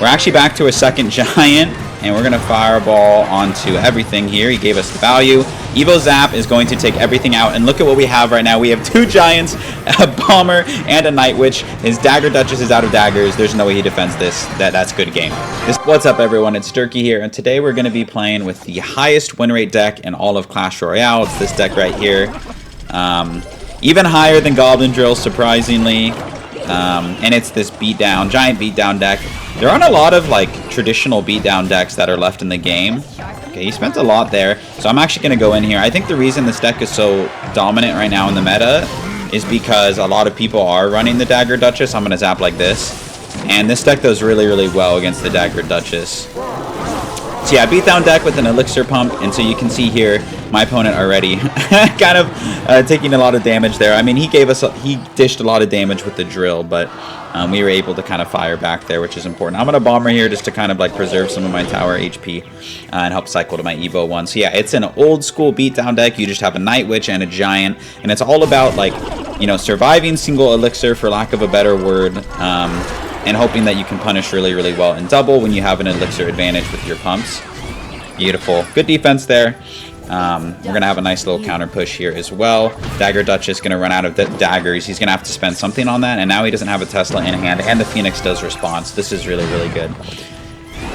We're actually back to a second giant, and we're going to fireball onto everything here. He gave us the value. Evo Zap is going to take everything out, and look at what we have right now. We have 2 giants, a bomber, and a night witch. His Daggered Duchess is out of daggers. There's no way he defends this. That's good game. What's up, everyone? It's Durkee here, and today we're going to be playing with the highest win rate deck in all of Clash Royale. It's this deck right here. Even higher than Goblin Drill, surprisingly. And it's this Beatdown, giant Beatdown deck. There aren't a lot of like traditional Beatdown decks that are left in the game. Okay, he spent a lot there, so I'm actually going to go in here. I think the reason this deck is so dominant right now in the meta is because a lot of people are running the Daggered Duchess. I'm going to zap like this, and this deck does really, really well against the Daggered Duchess. So yeah, Beatdown deck with an elixir pump, and so you can see here my opponent already kind of taking a lot of damage there. I mean, he dished a lot of damage with the drill, but we were able to kind of fire back there, which is important. I'm going to bomber here just to kind of like preserve some of my tower HP and help cycle to my Evo 1. So yeah, it's an old school Beatdown deck. You just have a Night Witch and a Giant, and it's all about like, you know, surviving single elixir, for lack of a better word, and hoping that you can punish really, really well in double when you have an elixir advantage with your pumps. Beautiful. Good defense there. We're going to have a nice little counter push here as well. Daggered Duchess is going to run out of daggers. He's going to have to spend something on that, and now he doesn't have a Tesla in hand, and the Phoenix does response. This is really, really good.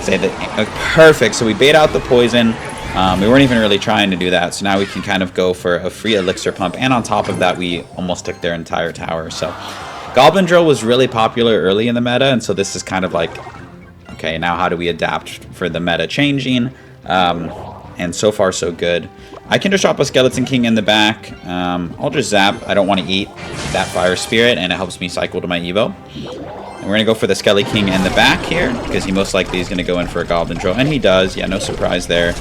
Say that, perfect. So we bait out the poison. We weren't even really trying to do that, so now we can kind of go for a free elixir pump, and on top of that, we almost took their entire tower. So Goblin Drill was really popular early in the meta, and so this is kind of like, okay, now how do we adapt for the meta changing? And so far, so good. I can just drop a Skeleton King in the back. I'll just zap. I don't want to eat that Fire Spirit, and it helps me cycle to my Evo. And we're going to go for the Skelly King in the back here, because he most likely is going to go in for a Goblin Drill, and he does. Yeah, no surprise there.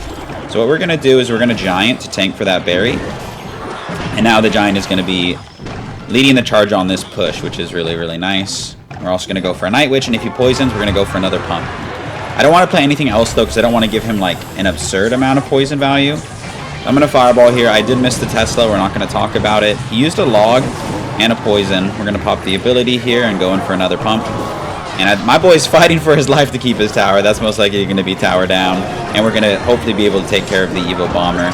So what we're going to do is we're going to Giant to tank for that berry. And now the Giant is going to be leading the charge on this push, which is really, really nice. We're also going to go for a Night Witch, and if he poisons, we're going to go for another pump. I don't want to play anything else, though, because I don't want to give him, like, an absurd amount of poison value. I'm going to Fireball here. I did miss the Tesla. We're not going to talk about it. He used a Log and a Poison. We're going to pop the ability here and go in for another pump. And my boy's fighting for his life to keep his tower. That's most likely going to be tower down. And we're going to hopefully be able to take care of the Evo Bomber.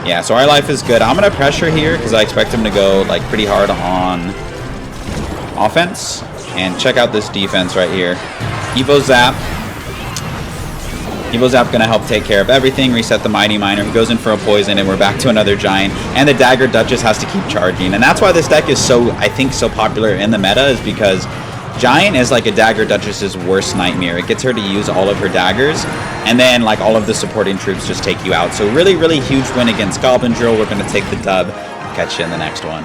Yeah, so our life is good. I'm going to pressure here because I expect him to go, like, pretty hard on offense. And check out this defense right here. Evo Zap. Evo Zap going to help take care of everything, reset the Mighty Miner, who goes in for a poison, and we're back to another Giant. And the Daggered Duchess has to keep charging. And that's why this deck is so, I think, so popular in the meta, is because Giant is like a Daggered Duchess's worst nightmare. It gets her to use all of her daggers, and then like all of the supporting troops just take you out. So really, really huge win against Goblin Drill. We're going to take the dub. Catch you in the next one.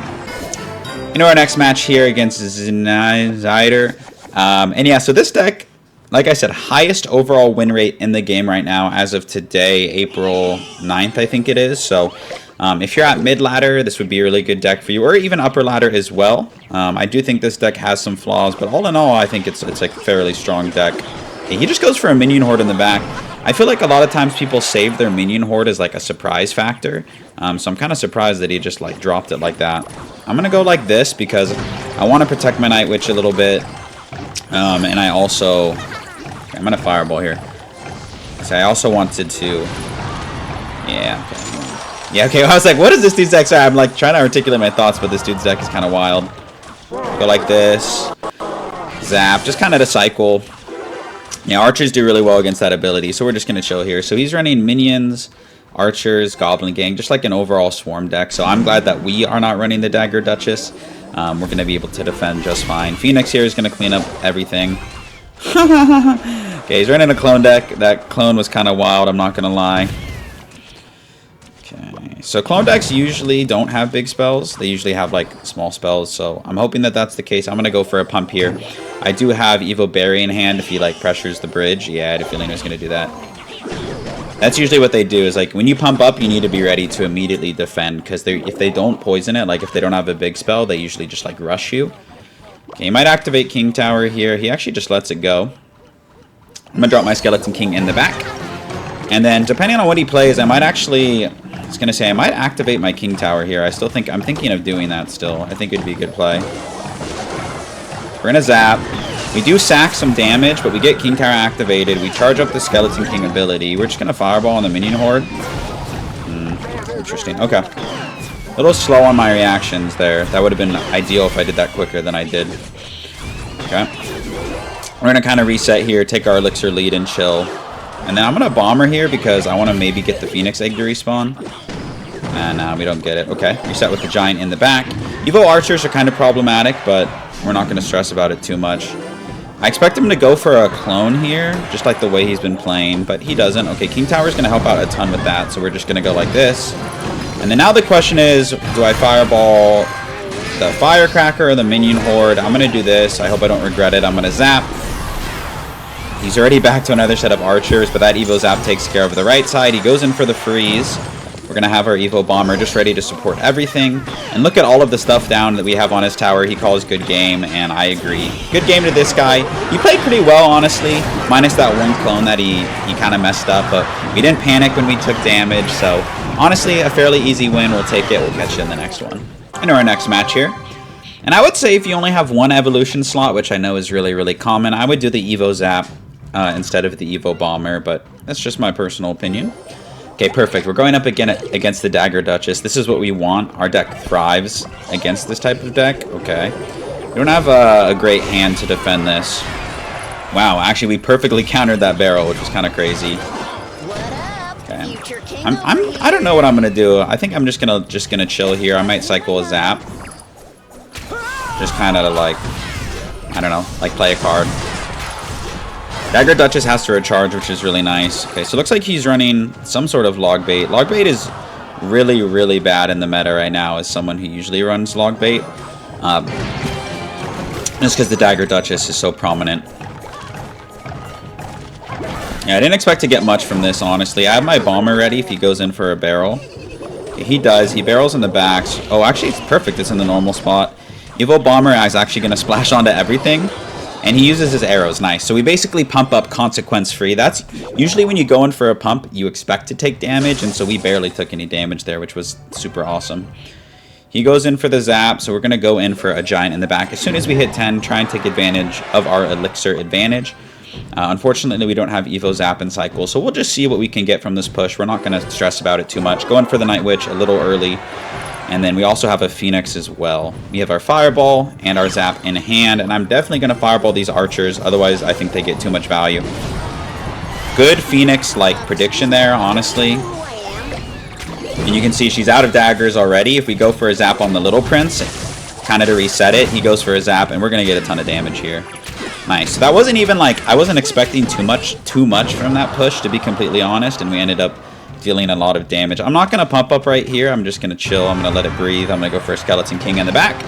Into our next match here against Zyder. And yeah, so this deck, like I said, highest overall win rate in the game right now as of today, April 9th, I think it is. So if you're at mid-ladder, this would be a really good deck for you, or even upper ladder as well. I do think this deck has some flaws, but all in all, I think it's like a fairly strong deck. Okay, he just goes for a minion horde in the back. I feel like a lot of times people save their minion horde as like a surprise factor. So I'm kind of surprised that he just like dropped it like that. I'm going to go like this because I want to protect my Night Witch a little bit. And I also... I'm going to Fireball here. So I also wanted to... Yeah, okay. Yeah, okay, I was like, what is this dude's deck? Sorry, I'm like trying to articulate my thoughts, but this dude's deck is kind of wild. Go like this. Zap, just kind of to cycle. Yeah, archers do really well against that ability, so we're just going to chill here. So he's running minions, archers, goblin gang, just like an overall swarm deck. So I'm glad that we are not running the Daggered Duchess. We're going to be able to defend just fine. Phoenix here is going to clean up everything. Okay, he's running a clone deck. That clone was kind of wild, I'm not going to lie. Okay, so clone decks usually don't have big spells. They usually have like small spells, so I'm hoping that that's the case. I'm going to go for a pump here. I do have Evo Berry in hand if he like pressures the bridge. Yeah, I had a feeling he was going to do that. That's usually what they do, is like when you pump up, you need to be ready to immediately defend, because if they don't poison it, like if they don't have a big spell, they usually just like rush you. Okay, he might activate King Tower here. He actually just lets it go. I'm going to drop my Skeleton King in the back. And then, depending on what he plays, I might actually... I was going to say, I might activate my King Tower here. I'm thinking of doing that still. I think it would be a good play. We're going to zap. We do sack some damage, but we get King Tower activated. We charge up the Skeleton King ability. We're just going to Fireball on the minion horde. Interesting. Okay. A little slow on my reactions there. That would have been ideal if I did that quicker than I did. Okay. We're going to kind of reset here, take our elixir lead and chill. And then I'm going to Bomber here because I want to maybe get the Phoenix Egg to respawn. And we don't get it. Okay. Reset with the Giant in the back. Evo Archers are kind of problematic, but we're not going to stress about it too much. I expect him to go for a clone here, just like the way he's been playing, but he doesn't. Okay, King Tower is going to help out a ton with that, so we're just going to go like this. And then now the question is, do I Fireball the Firecracker or the Minion Horde? I'm going to do this. I hope I don't regret it. I'm going to Zap. He's already back to another set of Archers, but that Evo Zap takes care of the right side. He goes in for the freeze. We're going to have our Evo Bomber just ready to support everything. And look at all of the stuff down that we have on his tower. He calls good game, and I agree. Good game to this guy. He played pretty well, honestly, minus that one clone that he kind of messed up. But we didn't panic when we took damage, so honestly, a fairly easy win. We'll take it. We'll catch you in the next one. Into our next match here. And I would say if you only have one evolution slot, which I know is really, really common, I would do the Evo Zap instead of the Evo Bomber, but that's just my personal opinion. Okay, perfect. We're going up again against the Daggered Duchess. This is what we want. Our deck thrives against this type of deck. Okay. We don't have a great hand to defend this. Wow, actually we perfectly countered that barrel, which was kind of crazy. Okay. I don't know what I'm gonna do. I think I'm just gonna chill here. I might cycle a Zap. Just kind of like, I don't know, like play a card. Daggered Duchess has to recharge, which is really nice. Okay, so it looks like he's running some sort of log bait. Log bait is really, really bad in the meta right now as someone who usually runs log bait. Just because the Daggered Duchess is so prominent. Yeah, I didn't expect to get much from this, honestly. I have my Bomber ready if he goes in for a barrel. Okay, he does. He barrels in the backs. Oh, actually, it's perfect. It's in the normal spot. Evo Bomber is actually going to splash onto everything. And he uses his arrows. Nice. So we basically pump up consequence free. That's usually when you go in for a pump, you expect to take damage. And so we barely took any damage there, which was super awesome. He goes in for the Zap. So we're going to go in for a Giant in the back. As soon as we hit 10, try and take advantage of our elixir advantage. Unfortunately, we don't have Evo Zap and Cycle. So we'll just see what we can get from this push. We're not going to stress about it too much. Going for the Night Witch a little early. And then we also have a Phoenix as well. We have our Fireball and our Zap in hand. And I'm definitely going to Fireball these Archers. Otherwise, I think they get too much value. Good Phoenix-like prediction there, honestly. And you can see she's out of daggers already. If we go for a Zap on the Little Prince, kind of to reset it, he goes for a Zap, and we're going to get a ton of damage here. Nice. So that wasn't even like, I wasn't expecting too much from that push, to be completely honest. And we ended up dealing a lot of damage. I'm not going to pump up right here. I'm just going to chill. I'm going to let it breathe. I'm going to go for a Skeleton King in the back.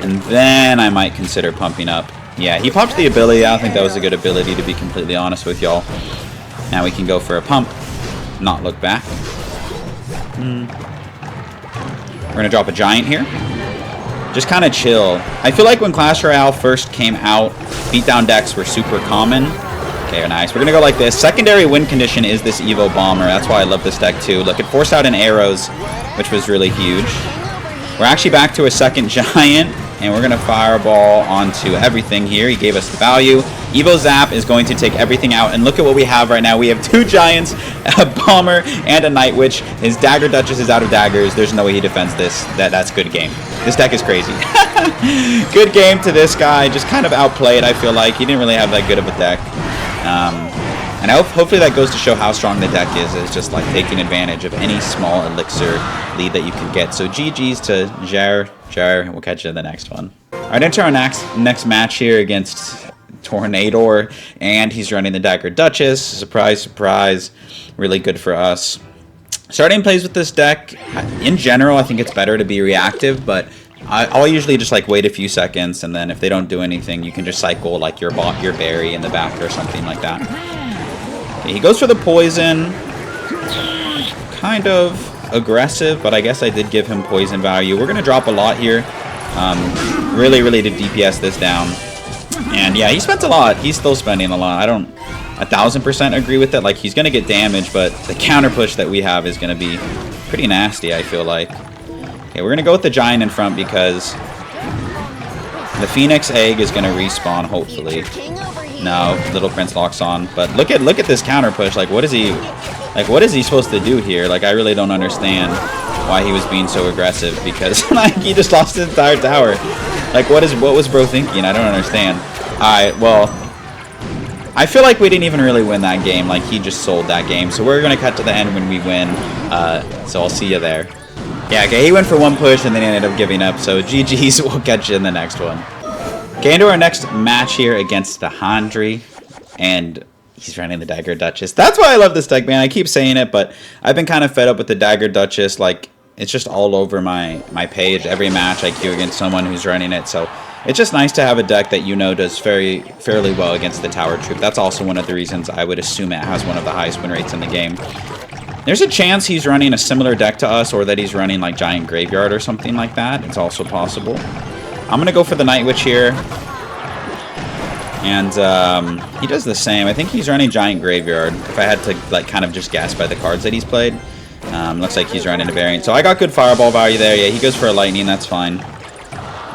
And then I might consider pumping up. Yeah, he popped the ability. I don't think that was a good ability, to be completely honest with y'all. Now we can go for a pump. Not look back. We're going to drop a Giant here. Just kind of chill. I feel like when Clash Royale first came out, beatdown decks were super common. Okay, nice. We're going to go like this. Secondary win condition is this Evo Bomber. That's why I love this deck too. Look, it forced out an arrows, which was really huge. We're actually back to a second Giant, and we're going to Fireball onto everything here. He gave us the value. Evo Zap is going to take everything out, and look at what we have right now. We have 2 Giants, a Bomber, and a Night Witch. His Daggered Duchess is out of daggers. There's no way he defends this. That's good game. This deck is crazy. Good game to this guy. Just kind of outplayed, I feel like. He didn't really have that good of a deck. And hopefully that goes to show how strong the deck is. It's just like taking advantage of any small elixir lead that you can get. So GG's to Jar. We'll catch you in the next one. All right, enter our next match here against Tornador, and he's running the Daggered Duchess. Surprise, surprise. Really good for us. Starting plays with this deck, in general, I think it's better to be reactive, but I'll usually just like wait a few seconds, and then if they don't do anything, you can just cycle like your berry in the back or something like that. Okay, he goes for the poison. Kind of aggressive, but I guess I did give him poison value. We're gonna drop a lot here. Really to DPS this down. And yeah, he spent a lot. He's still spending a lot. I don't 1000% agree with it. Like, he's gonna get damage, but the counter push that we have is gonna be pretty nasty, I feel like. Okay, we're going to go with the Giant in front because The Phoenix egg is going to respawn, hopefully. No, Little Prince locks on. But look at this counter push. Like, what is he supposed to do here? Like, I really don't understand why he was being so aggressive, because like he just lost his entire tower. Like, what was bro thinking? I don't understand. Alright, well, I feel like we didn't even really win that game. Like, he just sold that game. So we're going to cut to the end when we win. So I'll see you there. Yeah, okay, he went for one push and then he ended up giving up. So GG's, we'll catch you in the next one. Okay, into our next match here against the Handry. And he's running the Daggered Duchess. That's why I love this deck, man. I keep saying it, but I've been kind of fed up with the Daggered Duchess. Like, it's just all over my page. Every match I queue against someone who's running it. So it's just nice to have a deck that you know does fairly well against the Tower Troop. That's also one of the reasons I would assume it has one of the highest win rates in the game. There's a chance he's running a similar deck to us, or that he's running like Giant Graveyard or something like that. It's also possible. I'm going to go for the Night Witch here. And he does the same. I think he's running Giant Graveyard, if I had to like kind of just guess by the cards that he's played. Looks like he's running a variant. So I got good Fireball value there. Yeah, he goes for a Lightning. That's fine.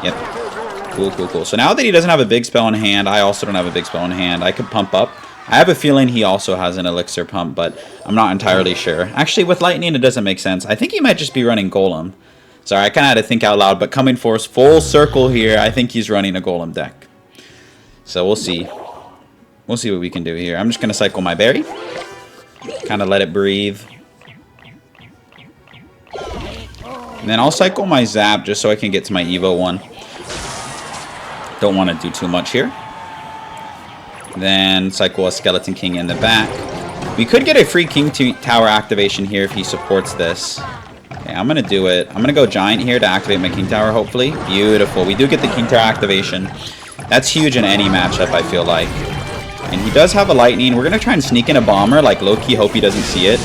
Yep. Cool, cool, cool. So now that he doesn't have a big spell in hand, I also don't have a big spell in hand. I could pump up. I have a feeling he also has an Elixir pump, but I'm not entirely sure. Actually, with Lightning, it doesn't make sense. I think he might just be running Golem. Sorry, I kind of had to think out loud, but coming for us full circle here, I think he's running a Golem deck. So we'll see. We'll see what we can do here. I'm just going to cycle my Berry. Kind of let it breathe. And then I'll cycle my Zap just so I can get to my Evo one. Don't want to do too much here. Then cycle a Skeleton King in the back. We could get a free King Tower activation here if he supports this. Okay, I'm going to do it. I'm going to go Giant here to activate my King Tower, hopefully. Beautiful. We do get the King Tower activation. That's huge in any matchup, I feel like. And he does have a Lightning. We're going to try and sneak in a Bomber, like low-key hope he doesn't see it.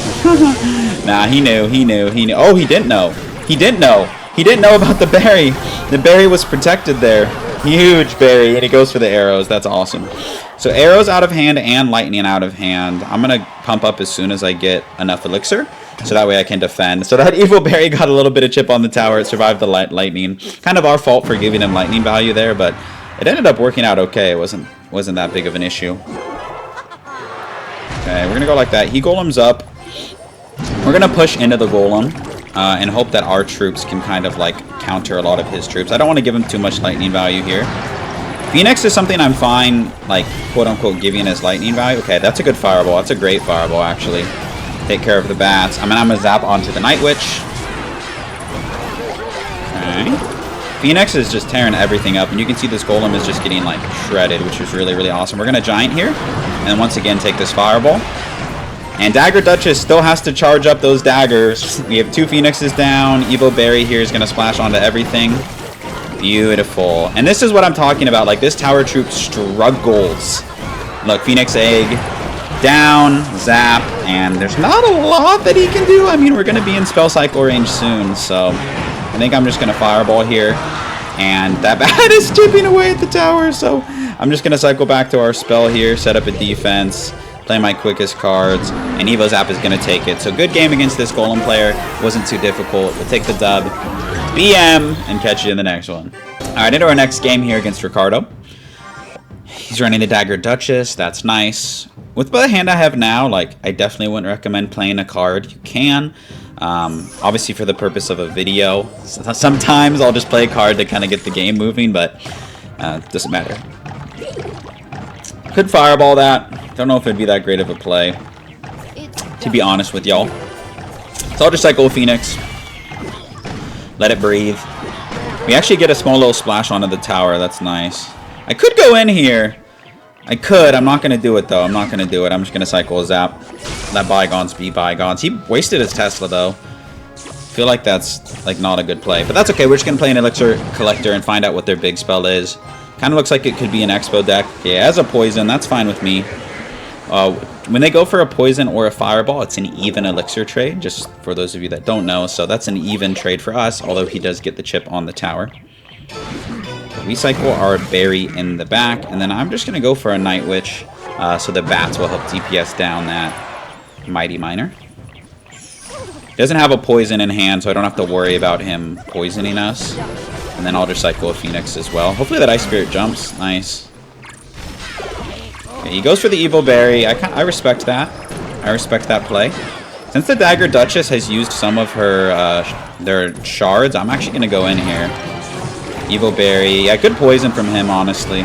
Nah, he knew. Oh, he didn't know. He didn't know. He didn't know about the Berry. The Berry was protected there. Huge Berry, and he goes for the arrows. That's awesome. So arrows out of hand and Lightning out of hand. I'm going to pump up as soon as I get enough Elixir, so that way I can defend. So that evil Berry got a little bit of chip on the tower. It survived the Lightning. Kind of our fault for giving him Lightning value there, but it ended up working out okay. It wasn't that big of an issue. Okay, we're going to go like that. He golems up. We're going to push into the golem and hope that our troops can kind of like counter a lot of his troops. I don't want to give him too much Lightning value here. Phoenix is something I'm fine, like, quote-unquote, giving as Lightning value. Okay, that's a good Fireball. That's a great Fireball, actually. Take care of the bats. I'm going to zap onto the Night Witch. Okay. Phoenix is just tearing everything up, and you can see this Golem is just getting, like, shredded, which is really, really awesome. We're going to Giant here, and once again take this Fireball. And Daggered Duchess still has to charge up those daggers. We have 2 Phoenixes down. Evo Berry here is going to splash onto everything. Beautiful. And this is what I'm talking about. Like, this Tower Troop struggles. Look, Phoenix Egg down, zap, and there's not a lot that he can do. I mean, we're going to be in spell cycle range soon, so I think I'm just going to Fireball here. And that bat is chipping away at the tower, so I'm just going to cycle back to our spell here, set up a defense, play my quickest cards, and Evo Zap is going to take it. So good game against this Golem player. Wasn't too difficult. We'll take the dub. BM, and catch you in the next one. Alright, into our next game here against Ricardo. He's running the Daggered Duchess. That's nice. With the hand I have now, like, I definitely wouldn't recommend playing a card. You can. Obviously for the purpose of a video. Sometimes I'll just play a card to kind of get the game moving, but it doesn't matter. Could Fireball that. Don't know if it'd be that great of a play, to be honest with y'all. So I'll just cycle Phoenix. Let it breathe. We actually get a small little splash onto the tower. That's nice. I could go in here. I could. I'm not going to do it, though. I'm not going to do it. I'm just going to cycle a Zap. Let bygones be bygones. He wasted his Tesla, though. I feel like that's like not a good play. But that's okay. We're just going to play an Elixir Collector and find out what their big spell is. Kind of looks like it could be an Expo deck. Yeah, as a Poison. That's fine with me. When they go for a Poison or a Fireball, it's an even Elixir trade, just for those of you that don't know. So that's an even trade for us, although he does get the chip on the tower. We cycle our Berry in the back, and then I'm just going to go for a Night Witch, so the bats will help DPS down that Mighty Miner. He doesn't have a Poison in hand, so I don't have to worry about him poisoning us. And then I'll just cycle a Phoenix as well. Hopefully that Ice Spirit jumps. Nice. Okay, he goes for the Evil Berry. I respect that. I respect that play. Since the Daggered Duchess has used some of her their shards, I'm actually going to go in here. Evil Berry. Yeah, good poison from him, honestly.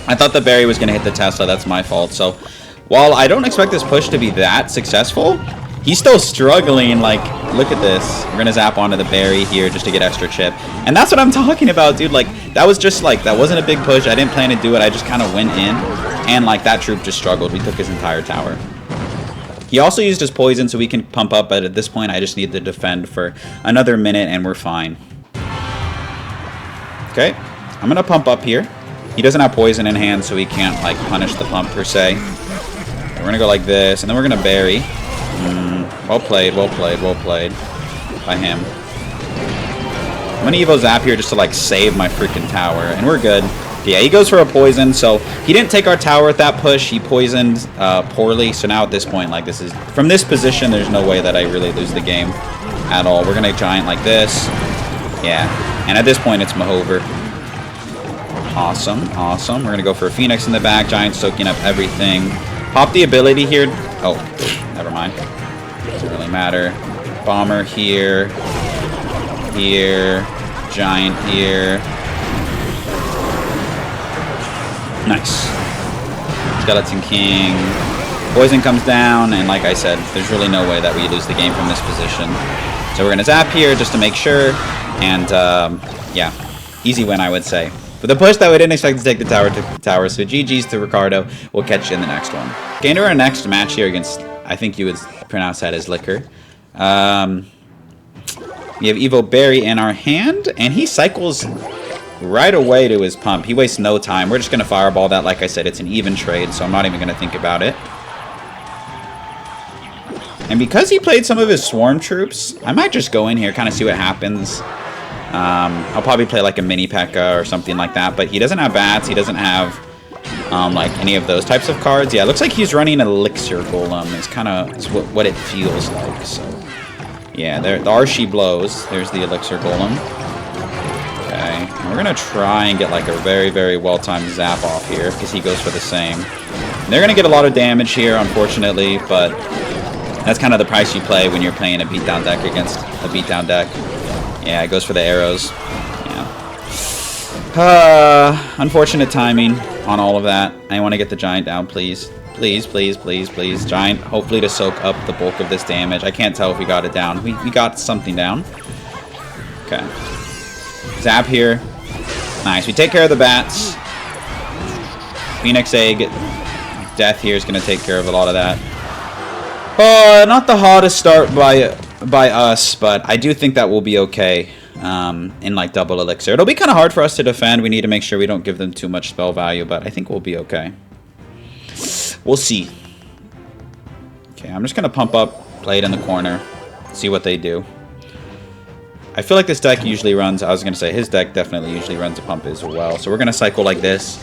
I thought the berry was going to hit the Tesla. That's my fault. So while I don't expect this push to be that successful, he's still struggling. Like, look at this. We're going to zap onto the berry here just to get extra chip. And that's what I'm talking about, dude. Like, that was just like, that wasn't a big push. I didn't plan to do it. I just kind of went in. And like, that troop just struggled. We took his entire tower. He also used his poison so we can pump up, but at this point I just need to defend for another minute and we're fine. Okay, I'm going to pump up here. He doesn't have poison in hand, so he can't like punish the pump per se. We're going to go like this, and then we're going to bury. Well played, well played, well played by him. I'm going to Evo Zap here just to like save my freaking tower, and we're good. Yeah, he goes for a poison, so he didn't take our tower at that push. He poisoned poorly, so now at this point, like, this is from this position, there's no way that I really lose the game at all. We're gonna giant like this, yeah, and at this point, it's Mahover. Awesome, awesome. We're gonna go for a Phoenix in the back, giant soaking up everything. Pop the ability here. Oh, never mind. Doesn't really matter. Bomber here, here, giant here. Nice. Skeleton King. Poison comes down, and like I said, there's really no way that we lose the game from this position. So we're going to zap here just to make sure, and yeah, easy win, I would say. But the push that we didn't expect to take the tower took the tower, so GG's to Ricardo. We'll catch you in the next one. Okay, into our next match here against, I think you would pronounce that as Liquor. We have Evo Berry in our hand, and he cycles right away to his pump. He wastes no time. We're just going to fireball that. Like I said, it's an even trade, so I'm not even going to think about it. And because he played some of his swarm troops, I might just go in here, kind of see what happens. I'll probably play like a mini P.E.K.K.A. or something like that, but he doesn't have bats. He doesn't have like any of those types of cards. Yeah, it looks like he's running an elixir golem. It's kind of what it feels like. So yeah, there, the Archie blows. There's the elixir golem. Okay, and we're going to try and get like a very, very well-timed zap off here because he goes for the same. And they're going to get a lot of damage here, unfortunately, but that's kind of the price you play when you're playing a beatdown deck against a beatdown deck. Yeah, it goes for the arrows. Yeah. Unfortunate timing on all of that. I want to get the giant down, please. Please, please, please, please. Giant, hopefully to soak up the bulk of this damage. I can't tell if we got it down. We got something down. Okay. Zap here. Nice. We take care of the bats. Phoenix Egg. Death here is going to take care of a lot of that. Not the hottest start by us, but I do think that will be okay in like double elixir. It'll be kind of hard for us to defend. We need to make sure we don't give them too much spell value, but I think we'll be okay. We'll see. Okay, I'm just going to pump up, play it in the corner, see what they do. I feel like this deck usually runs, I was going to say, his deck definitely usually runs a pump as well. So we're going to cycle like this.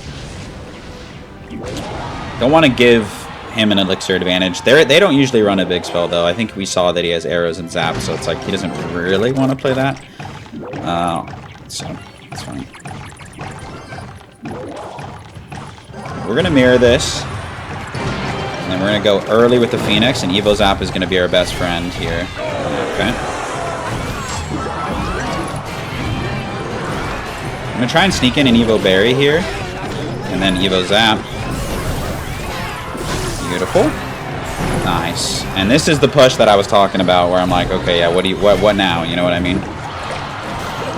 Don't want to give him an elixir advantage. They don't usually run a big spell, though. I think we saw that he has arrows and zap, so it's like he doesn't really want to play that. So it's fine. We're going to mirror this. And then we're going to go early with the Phoenix, and Evo Zap is going to be our best friend here. Okay. I'm going to try and sneak in an Evo Berry here. And then Evo Zap. Beautiful. Nice. And this is the push that I was talking about where I'm like, okay, yeah, what now? You know what I mean?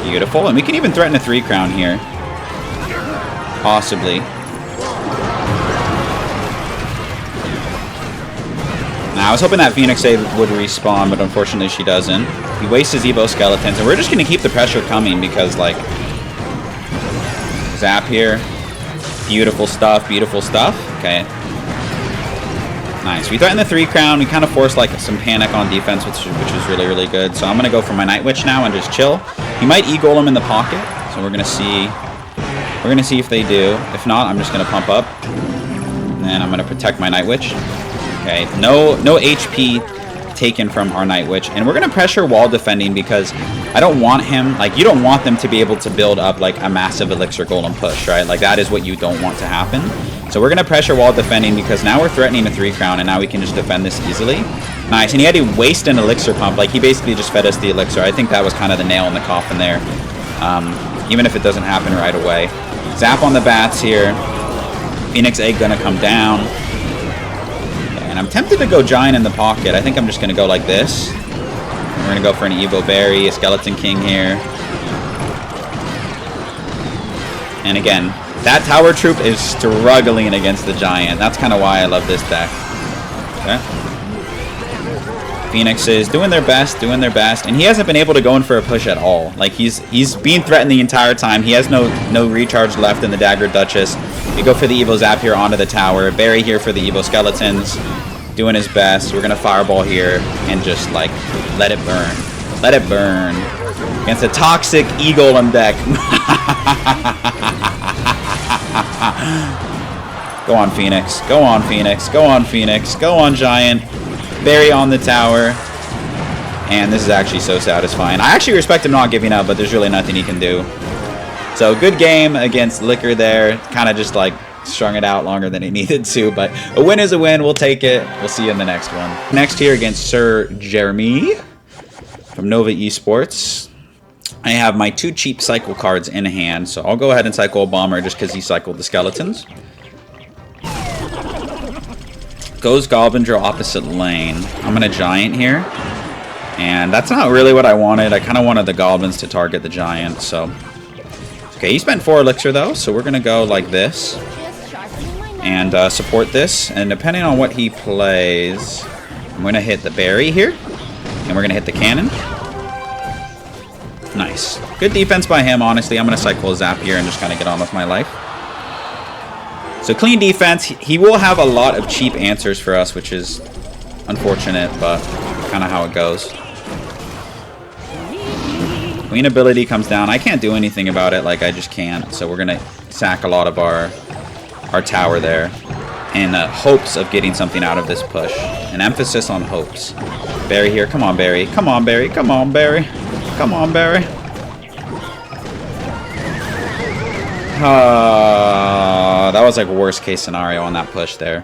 Beautiful. And we can even threaten a 3 crown here. Possibly. Now, I was hoping that Phoenix Egg would respawn, but unfortunately she doesn't. He wastes his Evo Skeletons, and we're just going to keep the pressure coming because, like, zap here. Beautiful stuff, beautiful stuff. Okay. Nice. We threatened the 3 crown. We kind of forced, like, some panic on defense, which was really, really good. So I'm going to go for my Night Witch now and just chill. He might E-Golem in the pocket, so we're going to see. We're going to see if they do. If not, I'm just going to pump up. And then I'm going to protect my Night Witch. Okay, no HP taken from our Night Witch. And we're going to pressure wall defending because I don't want him, like, you don't want them to be able to build up, like, a massive elixir golem push, right? Like, that is what you don't want to happen. So we're going to pressure wall defending because now we're threatening a 3-crown, and now we can just defend this easily. Nice, and he had to waste an elixir pump. Like, he basically just fed us the elixir. I think that was kind of the nail in the coffin there, even if it doesn't happen right away. Zap on the bats here. Phoenix Egg going to come down. And I'm tempted to go Giant in the pocket. I think I'm just going to go like this. We're going to go for an Evo Berry, a Skeleton King here. And again, that Tower Troop is struggling against the Giant. That's kind of why I love this deck. Okay. Phoenix is doing their best, and he hasn't been able to go in for a push at all. Like, he's being threatened the entire time. He has no recharge left in the Daggered Duchess. We go for the Evo Zap here onto the tower. Barry here for the Evo Skeletons, doing his best. We're gonna Fireball here and just, like, let it burn. Let it burn. Against a toxic E-Golem deck. Go on, Phoenix. Go on, Phoenix. Go on, Phoenix. Go on, Giant. Barry on the tower. And this is actually so satisfying. I actually respect him not giving up, but there's really nothing he can do. So good game against Liquor there. Kind of just like strung it out longer than he needed to. But a win is a win. We'll take it. We'll see you in the next one. Next here against Sir Jeremy from Nova Esports. I have my 2 cheap cycle cards in hand. So I'll go ahead and cycle a Bomber just because he cycled the Skeletons. Goes Goblin Drill opposite lane. I'm going to Giant here. And that's not really what I wanted. I kind of wanted the Goblins to target the Giant, so... Okay, he spent 4 Elixir, though, so we're going to go like this. And support this. And depending on what he plays, I'm going to hit the Berry here. And we're going to hit the Cannon. Nice. Good defense by him, honestly. I'm going to cycle a Zap here and just kind of get on with my life. So clean defense. He will have a lot of cheap answers for us, which is unfortunate, but kind of how it goes. Queen ability comes down. I can't do anything about it. Like, I just can't. So we're going to sack a lot of our tower there in hopes of getting something out of this push. An emphasis on hopes. Barry here. Come on, Barry. Come on, Barry. Come on, Barry. Come on, Barry. That was like worst case scenario on that push there.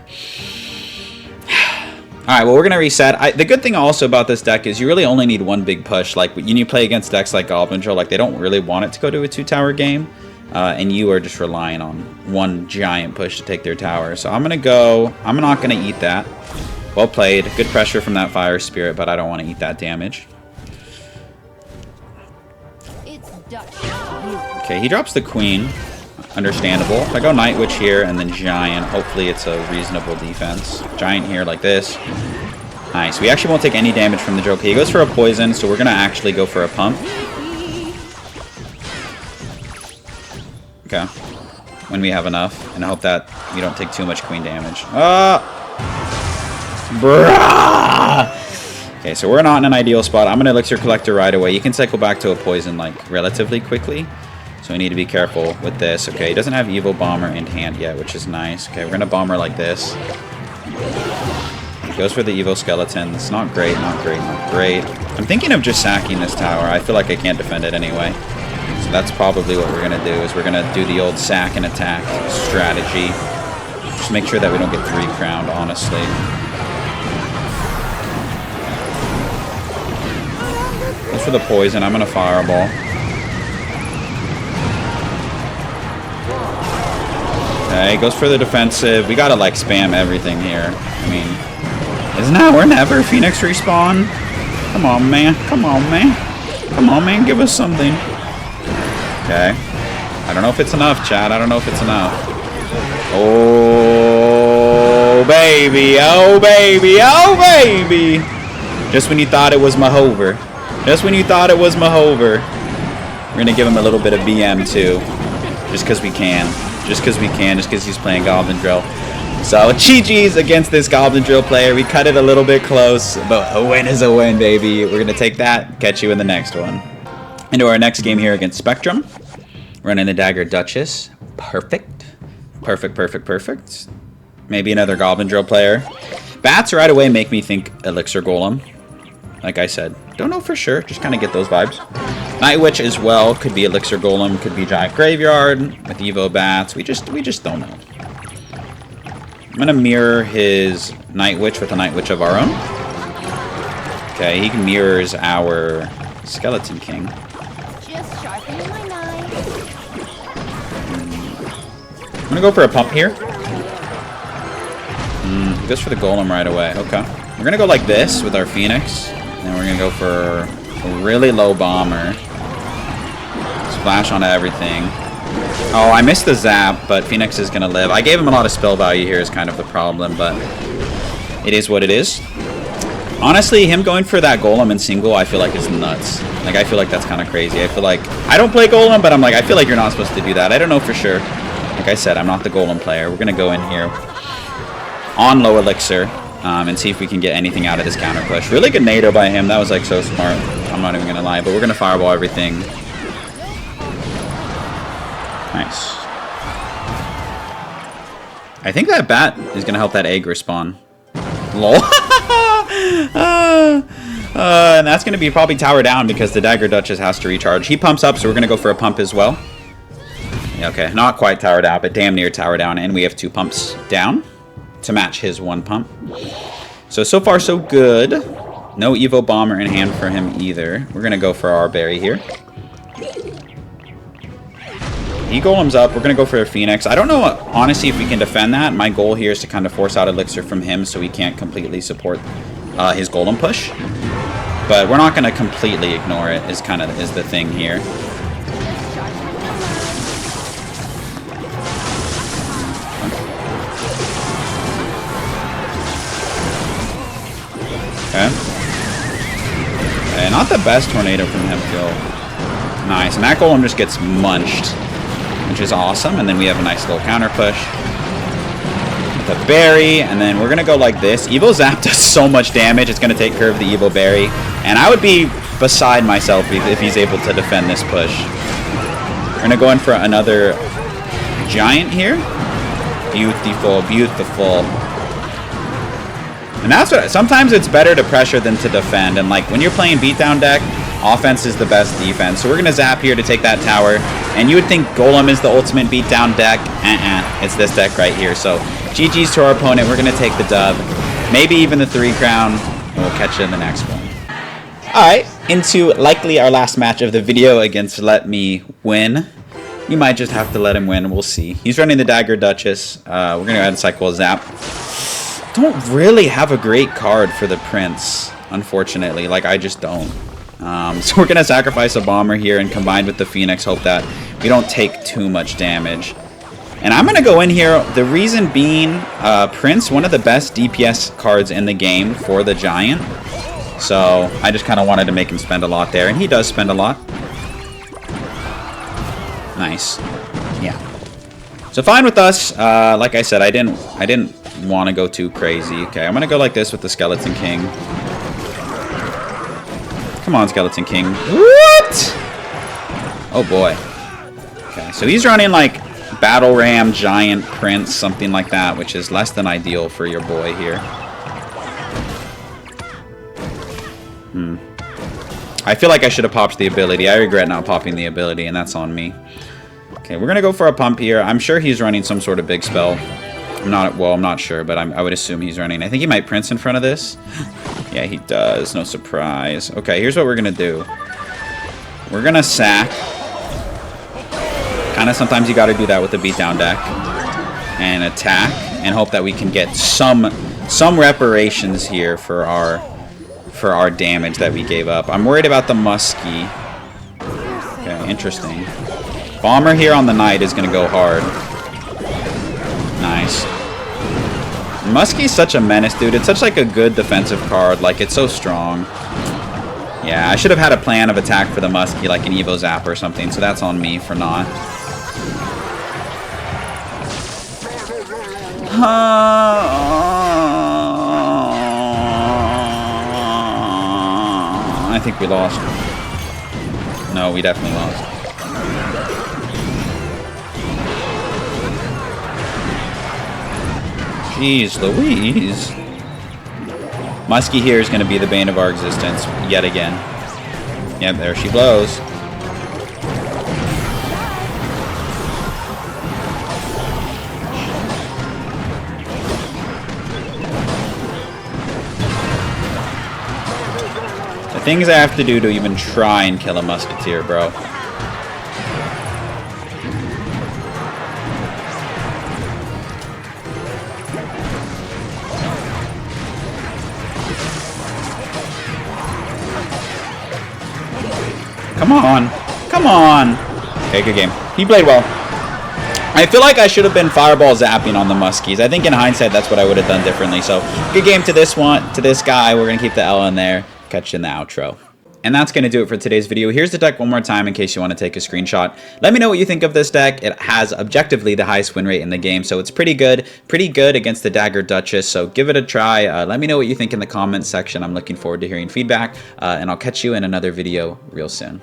Alright, well, we're going to reset. The good thing also about this deck is you really only need one big push. Like, when you play against decks like Goblin Drill, like, they don't really want it to go to a 2-tower game. And you are just relying on one giant push to take their tower. So I'm going to go... I'm not going to eat that. Well played. Good pressure from that Fire Spirit, but I don't want to eat that damage. Okay, he drops the Queen. Understandable. If I go Night Witch here and then Giant, hopefully it's a reasonable defense. Giant here like this. Nice. We actually won't take any damage from the Joker. He goes for a Poison, so we're going to actually go for a Pump. Okay. When we have enough. And I hope that we don't take too much Queen damage. Bruh! Okay, so we're not in an ideal spot. I'm going to Elixir Collector right away. You can cycle back to a Poison, like, relatively quickly. So we need to be careful with this. Okay, he doesn't have Evo Bomber in hand yet, which is nice. Okay, we're going to Bomber like this. He goes for the Evo Skeleton. It's not great, not great, not great. I'm thinking of just sacking this tower. I feel like I can't defend it anyway. So that's probably what we're going to do, is we're going to do the old sack and attack strategy. Just make sure that we don't get 3-crowned, honestly. Goes for the Poison. I'm going to Fireball. Okay, goes for the defensive. We gotta, like, spam everything here. I mean, it's now or never. Phoenix respawn. Come on, man. Come on, man. Come on, man. Give us something. Okay. I don't know if it's enough, Chad. I don't know if it's enough. Oh, baby. Oh, baby. Oh, baby. Just when you thought it was Mahover. Just when you thought it was Mahover. We're gonna give him a little bit of BM, too. Just because we can. Just because we can, just because he's playing Goblin Drill. So, GG's against this Goblin Drill player. We cut it a little bit close, but a win is a win, baby. We're going to take that, catch you in the next one. Into our next game here against Spectrum. Running the Daggered Duchess. Perfect. Perfect, perfect, perfect. Maybe another Goblin Drill player. Bats right away make me think Elixir Golem. Like I said, don't know for sure. Just kind of get those vibes. Night Witch as well. Could be Elixir Golem. Could be Giant Graveyard with Evo Bats. We just don't know. I'm going to mirror his Night Witch with a Night Witch of our own. Okay, he mirrors our Skeleton King. Just sharpening my knife. I'm going to go for a pump here. He goes for the Golem right away. Okay. We're going to go like this with our Phoenix. And we're going to go for a really low Bomber. Splash onto everything. Oh, I missed the zap, but Phoenix is going to live. I gave him a lot of spell value here is kind of the problem, but it is what it is. Honestly, him going for that Golem in single, I feel like is nuts. Like, I feel like that's kind of crazy. I feel like, I don't play Golem, but I'm like, I feel like you're not supposed to do that. I don't know for sure. Like I said, I'm not the Golem player. We're going to go in here on low Elixir and see if we can get anything out of this counter push. Really good nado by him. That was like so smart. I'm not even going to lie, but we're going to fireball everything. Nice. I think that bat is going to help that egg respawn. Lol. And that's going to be probably tower down because the Daggered Duchess has to recharge. He pumps up, so we're going to go for a pump as well. Yeah, okay, not quite tower down, but damn near tower down. And we have 2 pumps down to match his 1 pump. So far, so good. No Evo Bomber in hand for him either. We're going to go for our berry here. He golems up. We're going to go for a Phoenix. I don't know, honestly, if we can defend that. My goal here is to kind of force out Elixir from him so he can't completely support his golem push. But we're not going to completely ignore it is the thing here. Okay. Not the best tornado from him, Phil. Nice. And that golem just gets munched, which is awesome. And then we have a nice little counter push with a berry. And then we're going to go like this. Evo Zap does so much damage. It's going to take care of the Evo Berry. And I would be beside myself if he's able to defend this push. We're going to go in for another Giant here. Beautiful, beautiful. And that's what, sometimes it's better to pressure than to defend. And like when you're playing Beatdown deck, offense is the best defense. So we're going to zap here to take that tower. And you would think Golem is the ultimate Beatdown deck. It's this deck right here. So GG's to our opponent. We're going to take the dub. Maybe even the 3 crown. And we'll catch you in the next one. Alright, into likely our last match of the video against Let Me Win. You might just have to let him win. We'll see. He's running the Daggered Duchess. We're going to go ahead and cycle a zap. Don't really have a great card for the Prince, unfortunately. Like, I just don't. So we're going to sacrifice a Bomber here and combined with the Phoenix, hope that we don't take too much damage. And I'm going to go in here, the reason being, Prince, one of the best DPS cards in the game for the Giant. So I just kind of wanted to make him spend a lot there, and he does spend a lot. Nice. Yeah. So fine with us. Like I said, I didn't want to go too crazy. Okay, I'm going to go like this with the Skeleton King. Come on, Skeleton King. What? Oh, boy. Okay, so he's running like Battle Ram, Giant, Prince, something like that, which is less than ideal for your boy here. I feel like I should have popped the ability. I regret not popping the ability, and that's on me. Okay, we're going to go for a pump here. I'm sure he's running some sort of big spell. I'm not sure, but I would assume he's running. I think he might Prince in front of this. Yeah, he does. No surprise. Okay, here's what we're going to do. We're going to sack. Kind of sometimes you got to do that with the Beatdown deck. And attack. And hope that we can get some reparations here for our damage that we gave up. I'm worried about the Muskie. Okay, interesting. Bomber here on the Knight is going to go hard. Nice. Muskie's such a menace, dude. It's such like a good defensive card. Like, it's so strong. Yeah, I should have had a plan of attack for the Muskie, like an Evo Zap or something, so that's on me for not. I think we lost. No, we definitely lost. Jeez Louise. Muskie here is going to be the bane of our existence yet again. Yep, there she blows. The things I have to do to even try and kill a musketeer, bro. Come on. Come on. Okay, good game. He played well. I feel like I should have been fireball zapping on the muskies. I think in hindsight, that's what I would have done differently. So, good game to this one, to this guy. We're going to keep the L in there. Catch you in the outro. And that's going to do it for today's video. Here's the deck one more time in case you want to take a screenshot. Let me know what you think of this deck. It has objectively the highest win rate in the game, so it's pretty good against the Daggered Duchess, so give it a try. Let me know what you think in the comments section. I'm looking forward to hearing feedback, and I'll catch you in another video real soon.